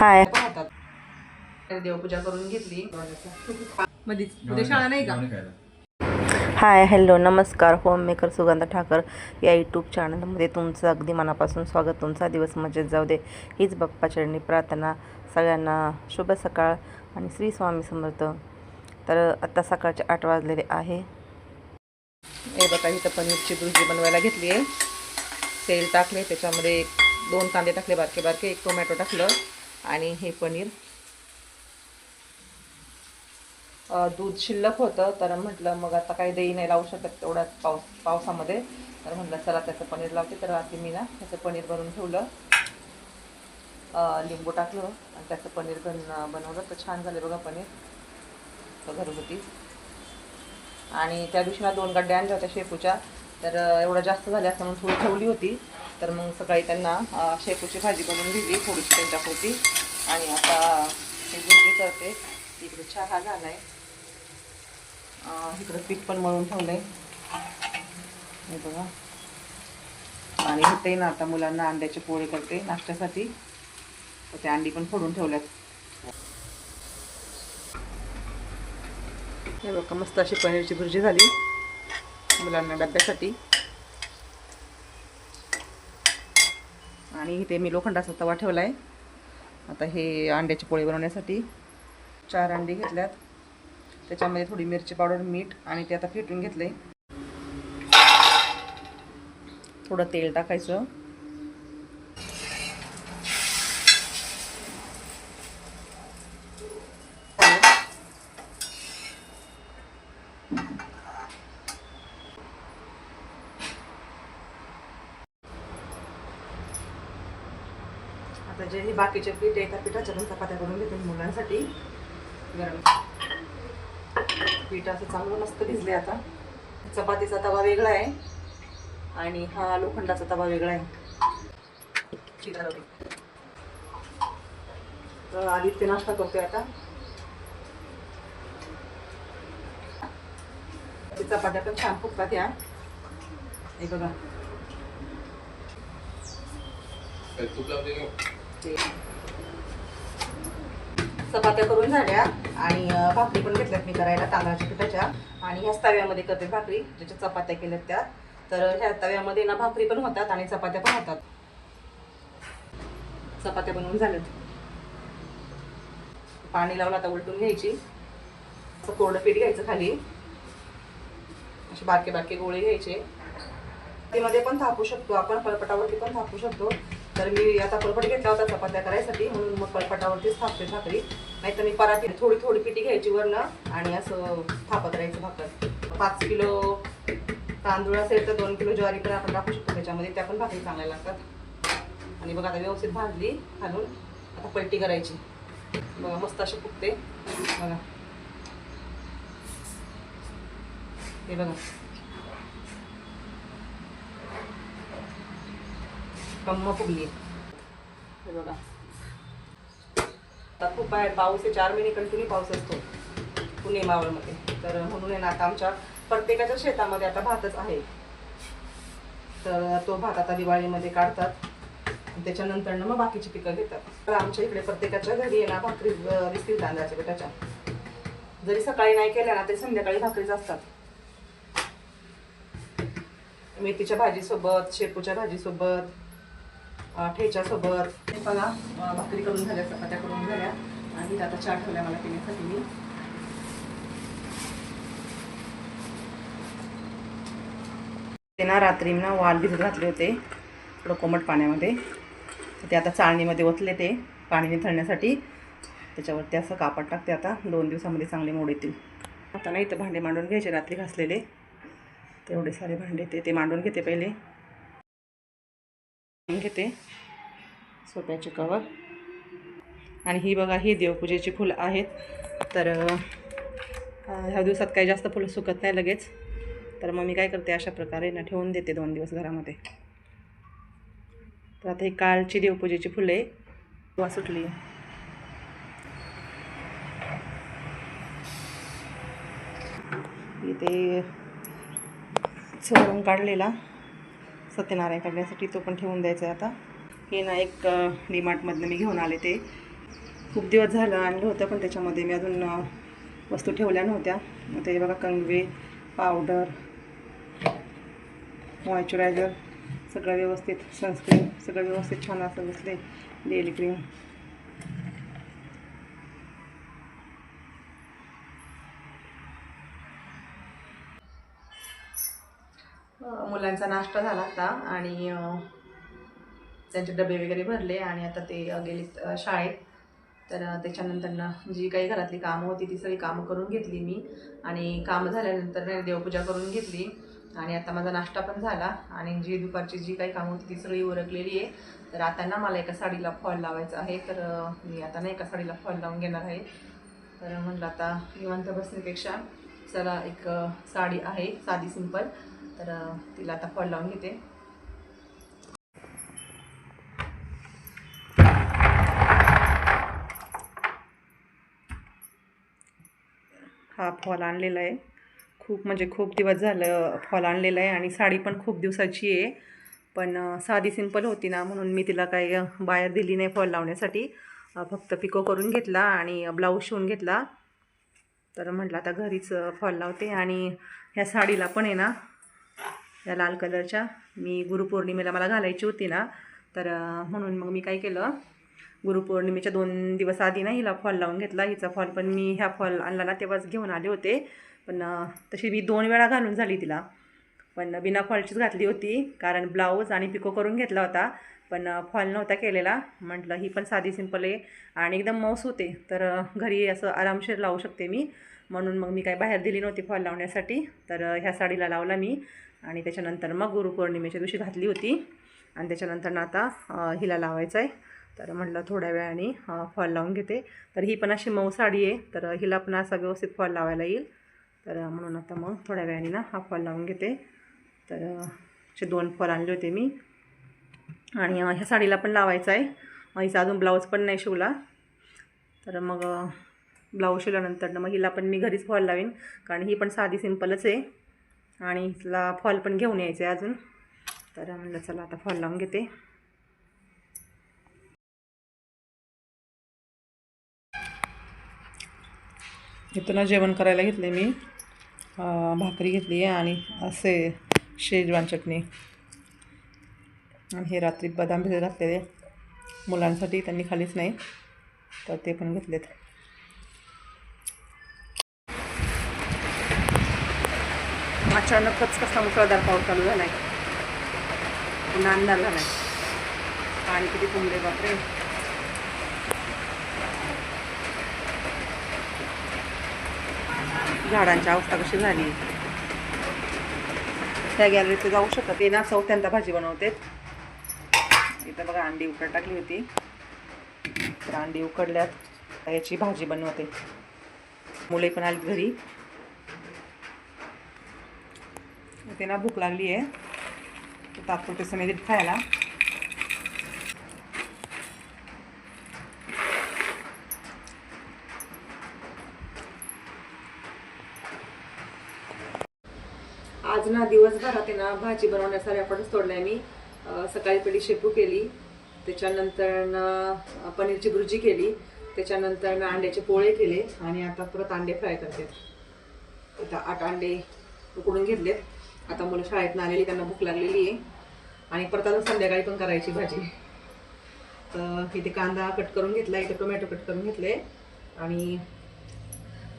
हाय देवपूजा करून घेतली मधीच. उद्या शाळा नाही का? हाय हॅलो नमस्कार. होममेकर सुगंधा ठाकर या यूट्यूब चॅनलमध्ये तुमचं अगदी मनापासून स्वागत. तुमचा दिवस मजेत जाऊ दे हीच बाप्पाचरणी प्रार्थना. सगळ्यांना शुभ सकाळ आणि श्री स्वामी समर्थ. तर आता सकाळचे 8 वाजलेले आहे. हे बघा इथं पनीरची भुर्जी बनवायला घेतली आहे. तेल टाकले, त्याच्यामध्ये 2 कांदे टाकले बारके बारके, 1 टोमॅटो टाकलं आणि हे पनीर. दूध शिल्लक होतं तर म्हटलं मग आता काही दही नाही लावू शकत तेवढ्यात पावसामध्ये, तर म्हटलं चला त्याचं पनीर लावते. तर रात्री मी ना त्याचं पनीर बनवून ठेवलं, लिंबू टाकलं आणि त्याचं पनीर बनवलं. तर छान झाले बघा पनीर, तर घरगुती. आणि त्या दिवशी ना 2 गड्ड्या आणल्या होत्या शेपूच्या, तर एवढं जास्त झाले असं म्हणून थोडी ठेवली होती. तर मग सकाळी त्यांना शेपूची भाजी बनवून दिली थोडीशी त्यांच्यापुरती. आणि आता हे भुर्जी करते. इकडे चहा झाला आहे, इकडं पीठ पण मळून ठेवलं आहे हे बघा. आणि इथे ना आता मुलांना अंड्याचे पोळे करते नाश्त्यासाठी, तर ते अंडी पण फोडून ठेवल्यात. हे बघा मस्त अशी पनीरची भुर्जी झाली मुलांना डब्यासाठी. आणि इथे मी लोखंडाचा तवा ठेवला आहे आता हे अंड्याचे पोळे बनवण्यासाठी. 4 अंडी घेतल्यात, त्याच्यामध्ये थोडी मिरची पावडर, मीठ आणि ते आता फेटून घेतले. थोडं तेल टाकायचं. आता जे हे बाकीचे पीठ आहे त्या पिठाच्या पण चपात्या करून घेते मुलांसाठी. गरम पीठ असं चांगलं मस्त भिजले. आता चपातीचा तवा वेगळा आहे आणि हा लोखंडाचा तवा वेगळा आहे. तर आदित्य नाश्ता करतोय आता. चपात्या पण छान फुगतात या, हे बघा. चपात्या करून झाल्या आणि भाकरी पण घेतल्यात मी करायला तांदळाच्या पिठाच्या. आणि ह्याच तव्यामध्ये करते भाकरी, ज्याच्या चपात्या केल्यात त्या. तर ह्या तव्यामध्ये ना भाकरी पण होतात आणि चपात्या पण होतात. चपात्या बनवून झाल्यात. पाणी लावलं आता उलटून घ्यायची. असं कोरडं पीठ घ्यायचं खाली, असे बारके बारके गोळे घ्यायचे. मध्ये पण थापू शकतो आपण, पळपटावरती पण थापू शकतो. तर मी आता पळपट घेतला होता चपात्या करायसाठी म्हणून मग पळपटावरतीच थापते भाकरी. नाही तर मी पराठी थोडी थोडी पिठी घ्यायची वरनं आणि असं थापत राहायचं भाकर. 5 किलो तांदूळ असेल तर 2 किलो ज्वारी पण आपण टाकू शकतो त्याच्यामध्ये, त्या पण भाकरी चांगल्या लागतात. आणि बघा आता व्यवस्थित भाजली घालून, आता पलटी करायची. बघा मस्त अशी फुगते बघा, हे बघा कम्म फुगली हे बघा. आता खूप बाहेर पाऊस आहे, 4 महिने कंटिन्यू पाऊस असतो पुणे मावळमध्ये. तर म्हणून आहे ना आता आमच्या प्रत्येकाच्या शेतामध्ये आता भातच आहे. तर तो भात आता दिवाळीमध्ये काढतात, त्याच्यानंतर ना मग बाकीची पिकं घेतात. तर आमच्या इकडे प्रत्येकाच्या घरी आहे ना भाकरी दिसतील तांदळाच्या पिठाच्या. जरी सकाळी नाही केल्या ना तरी संध्याकाळी भाकरीच असतात. मेथीच्या भाजीसोबत, शेपूच्या भाजीसोबत, ठेच्यासोबत. बघा भाकरी करून झाल्या, चपात्या करून झाल्या आणि आता चहा ठेवल्या मला पिण्यासाठी. मी ते ना रात्री ना वाल भिजत घातले होते थोडं कोमट पाण्यामध्ये. ते आता चाळणीमध्ये ओतले ते पाणी निथळण्यासाठी. त्याच्यावरती असं कापड टाकते. आता 2 दिवसामध्ये चांगले मोड येतील. आता नाही तर भांडे मांडून घ्यायचे, रात्री घासलेले तेवढे सारे भांडे ते मांडून घेते. पहिले घेते सोप्याचे कवर. आणि ही बघा ही देवपूजेची फुलं आहेत. तर ह्या दिवसात काही जास्त फुलं सुकत नाही लगेच, तर मग मी काय करते अशा प्रकारे ना ठेवून देते 2 दिवस घरामध्ये. तर आता ही कालची देवपूजेची फुले वा सुटली. इथे चोरून काढलेला सत्यनारायण करण्यासाठी, तो पण ठेवून द्यायचा आहे आता. हे ना एक डीमार्टमधनं मी घेऊन आले ते खूप दिवस झालं आणलं होतं, पण त्याच्यामध्ये मी अजून वस्तू ठेवल्या नव्हत्या. मग ते बघा, कंगवे, पावडर, मॉइश्चरायझर सगळं व्यवस्थित, सनस्क्रीन सगळं व्यवस्थित छान असं बसले. डेली क्रीम, मुलांचा नाश्ता झाला आता आणि त्यांचे डबे वगैरे भरले आणि आता ते गेलेत शाळेत. तर त्याच्यानंतर जी काही घरातली कामं होती ती सगळी कामं करून घेतली मी आणि कामं झाल्यानंतर देवपूजा करून घेतली आणि आता माझा नाश्ता पण झाला आणि जी दुपारची जी काही कामं होती ती सगळी उरकलेली आहे. तर आता ना मला एका साडीला फॉल लावायचा आहे, तर मी आता ना एका साडीला फॉल लावून घेणार आहे. तर म्हटलं आता निवांत बसण्यापेक्षा चला एक साडी आहे साधी सिंपल, तर तिला आता फॉल लावून घेते. हा फॉल आणलेला आहे, खूप म्हणजे खूप दिवस झालं फॉल आणलेला आहे आणि साडी पण खूप दिवसाची आहे. पण साधी सिंपल होती ना, म्हणून मी तिला काही बाहेर दिली नाही फॉल लावण्यासाठी. फक्त पिको करून घेतला आणि ब्लाऊज शिवून घेतला. तर म्हटलं आता घरीच फॉल लावते. आणि ह्या साडीला पण आहे ना, या लाल कलरच्या मी गुरुपौर्णिमेला मला घालायची होती ना, तर म्हणून मग मी काय केलं, गुरुपौर्णिमेच्या 2 दिवस आधी ना हिला फॉल लावून घेतला. हिचा फॉल पण मी ह्या फॉल आणला ना तेव्हाच घेऊन आले होते, पण तशी मी 2 वेळा घालून झाली तिला. पण बिना फॉलचीच घातली होती, कारण ब्लाऊज आणि पिको करून घेतला होता, पण फॉल नव्हता केलेला. म्हटलं ही पण साधी सिंपल आहे आणि एकदम मौस होते, तर घरी असं आरामशीर लावू शकते मी, म्हणून मग मी काय बाहेर दिली नव्हती फॉल लावण्यासाठी. तर ह्या साडीला लावला मी आणि त्याच्यानंतर मग गुरुपौर्णिमेच्या दिवशी घातली होती आणि त्याच्यानंतर आता हिला लावायचं आहे. तर म्हटलं थोड्या वेळाने फॉल लावून घेते. तर ही पण अशी मऊ साडी आहे, तर हिला पण असा व्यवस्थित फॉल लावायला येईल. तर म्हणून आता मग थोड्या वेळाने ना हा फॉल लावून घेते. तर असे 2 फॉल आणले होते मी आणि ह्या साडीला पण लावायचं आहे. हिचा अजून ब्लाऊज पण नाही शिवला, तर मग ब्लाऊज शिवल्यानंतर मग हिला पण मी घरीच फॉल लावेन, कारण ही पण साधी सिंपलच आहे आणि हिला फॉल पण घेऊन यायचं आहे अजून. तर म्हणलं चला आता फॉल लावून घेते. इथं जेवण करायला घेतले मी, भाकरी घेतली आहे आणि असे शेजवान चटणी, आणि हे रात्री बदाम भिजत घातलेले मुलांसाठी, त्यांनी खालीच नाही, तर ते पण घेतलेत. अचानकच कसा मुसळधार पाऊस चालू झाला आहे, पुन्हा अंधार झाला आहे, पाणी किती तुंबले बापरे. झाडांची अवस्था कशी झाली. त्या गॅलरीत जाऊ शकत ते ना, चौथ्यांदा भाजी बनवते. इथं बघा अंडी उकड टाकली होती, तर अंडी उकडल्यात, याची भाजी बनवते. मुले पण आली घरी, ते ना भूक लागली आहे, तर तात्पुरते समय खायला. आज ना दिवसभरात आहे ना भाजी बनवण्याचा रेकॉर्डच तोडलाय मी. सकाळी पहिली शेपू केली, त्याच्यानंतर पनीरची भुर्जी केली, त्याच्यानंतर अंड्याचे पोळे केले आणि आता परत अंडे फ्राय करते. आता 8 अंडे उकडून घेतलेत. आता मुलं शाळेतून आलेली, त्यांना भूक लागलेली आहे आणि परत आता संध्याकाळी पण करायची भाजी. तर इथे कांदा कट करून घेतला, इथे टोमॅटो कट करून घेतले आणि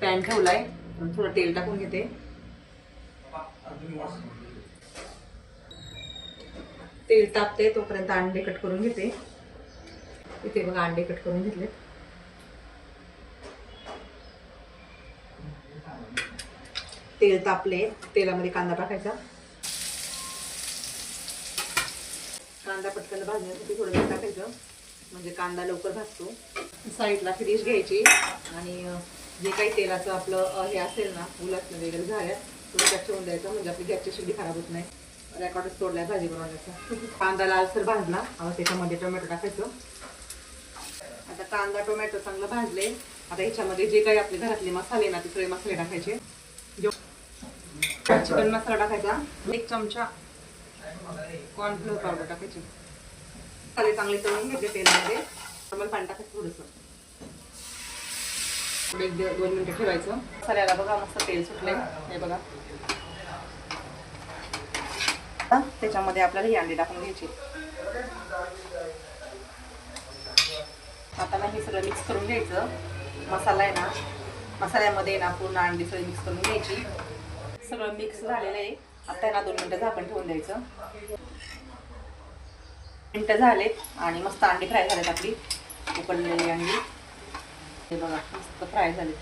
पॅन ठेवलाय, थोडं तेल टाकून घेते. तेल तापते तोपर्यंत अंडे कट करून घेते. इथे बघा अंडे कट करून घेतले. तेल तापले, तेलामध्ये कांदा टाकायचा. कांदा पटकन भाजण्यासाठी थोडं तेल टाकायचं, म्हणजे कांदा लवकर भाजतो. साईडला फिश घ्यायची आणि जे काही तेलाचं आपलं हे असेल ना, उलटणं वगैरे झाल्या थोडं त्यात ठेवून द्यायचं, म्हणजे आपली गॅसची शेगडी खराब होत नाही. रेकॉर्डच तोडलाय भाजी बनवण्याचा. कांदा लालसर भाजला, त्याच्यामध्ये टोमॅटो टाकायचं. आता कांदा टोमॅटो चांगलं भाजले. आता ह्याच्यामध्ये जे काही आपले घरातले मसाले ना, ते सगळे मसाले टाकायचे. चिकन मसाला टाकायचा, 1 चमचा कॉर्नफ्लोअर पावडर टाकायची. मसाले चांगले तळून घेतले तेलामध्ये, नॉर्मल पाणी टाकायचं थोडंसं. पुढे 2 मिनिटं ठेवायचं. मसाल्याला बघा मस्त तेल सुटलंय, हे बघा. त्याच्यामध्ये आपल्याला ही अंडी टाकून घ्यायची. आता ना हे सगळं मिक्स करून घ्यायचं. मसाला आहे ना, मसाल्यामध्ये ना पूर्ण अंडी सगळी मिक्स करून घ्यायची. सगळं मिक्स झालेलं आहे. आता ना 2 मिनिटं झाकण ठेवून द्यायचं. मिनिटं झालेत आणि मस्त अंडी फ्राय झालेत आपली, उकडलेली अंडी. हे बघा मस्त फ्राय झाले.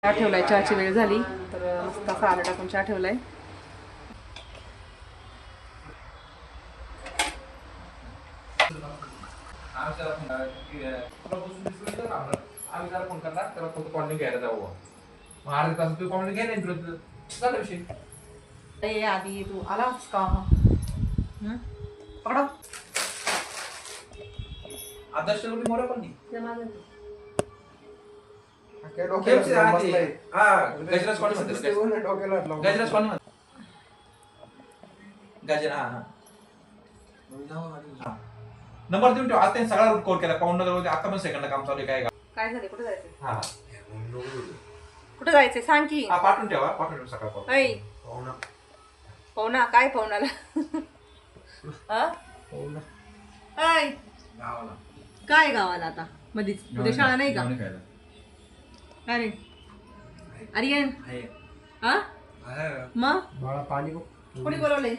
चहा ठेवलाय, चहाची वेळ झाली तर मस्त असा आलं टाकून चहा ठेवलाय. आम्ही जरा फोन करणार त्याला फक्त कॉलनी घ्यायला जाऊ. मग अर्धा तास तू कॉलनी घ्यायला तुला झाला विषय. आधी तू आलास का? पकडा. आदर्श मोरा पण नाही. नंबर देऊन ठेव. आज त्यांनी सगळा रूट कोड केला. पाऊंड नगर आता पण सेकंड काम चालू आहे. काय झाले? कुठे जायचं? हा कुठे जायचंय सांग की. हा पाठवून ठेवा, पाठवून ठेवा सकाळ. ऐ पाहुणा काय पाहुणाला? ऐ काय गावाला आता मधीच उद्या शाळा नाही का? काय रे आर्यन? हा मग बाळा पाणी कोणी बोलवलंय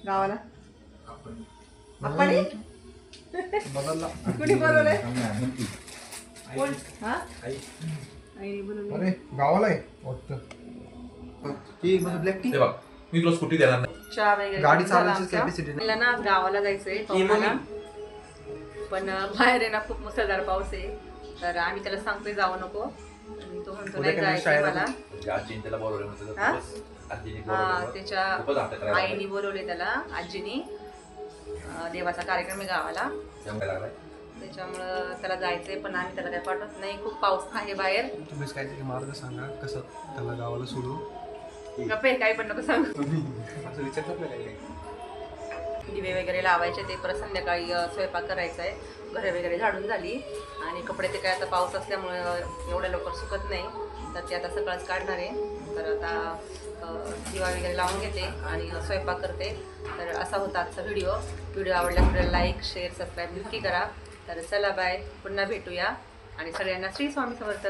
गावाला? आपण बदलला. कुणी बोलवलंय? कोण? हा आईने बोलवलंय. अरे गावाला आहे वाटतं. ती ब्लॅक टी. हे बघ मी तुला स्कूटी देणार नाही. चहा वगैरे गाडी झाला चालवायची आमचा. कॅपॅसिटी नाही. मला ना गावाला जायचंय पाहुण्याला, पण बाहेर आहे ना खूप मुसळधार पाऊस आहे, तर आम्ही त्याला सांगतोय जाऊ नको, आणि तो म्हणतो नाही जायचंय मला. हा त्याच्या आईने बोलवले त्याला, आजीनी. देवाचा कार्यक्रम आहे गावाला, त्याच्यामुळं त्याला जायचंय, पण आम्ही त्याला काय पाठवत नाही. खूप पाऊस आहे बाहेर. तुम्हीच काहीतरी मार्ग सांगा कसं त्याला गावाला सोडू. गप्पे काही पण नको सांगू. असं विचारतात ना काही. दिवे वगैरे लावायचे, ते परत संध्याकाळी स्वयंपाक करायचा आहे. घरे वगैरे झाडून झाली आणि कपडे ते काय आता पाऊस असल्यामुळे एवढ्या लवकर सुकत नाही, तर ते आता सकाळच काढणार आहे. तर आता दिवा वगैरे लावून घेते आणि स्वयंपाक करते. तर असा होता आजचा व्हिडिओ. आवडल्यास आपल्याला लाईक, शेअर, सबस्क्राईब नक्की करा. तर चला बाय, पुन्हा भेटूया आणि सगळ्यांना श्री स्वामी समर्थ.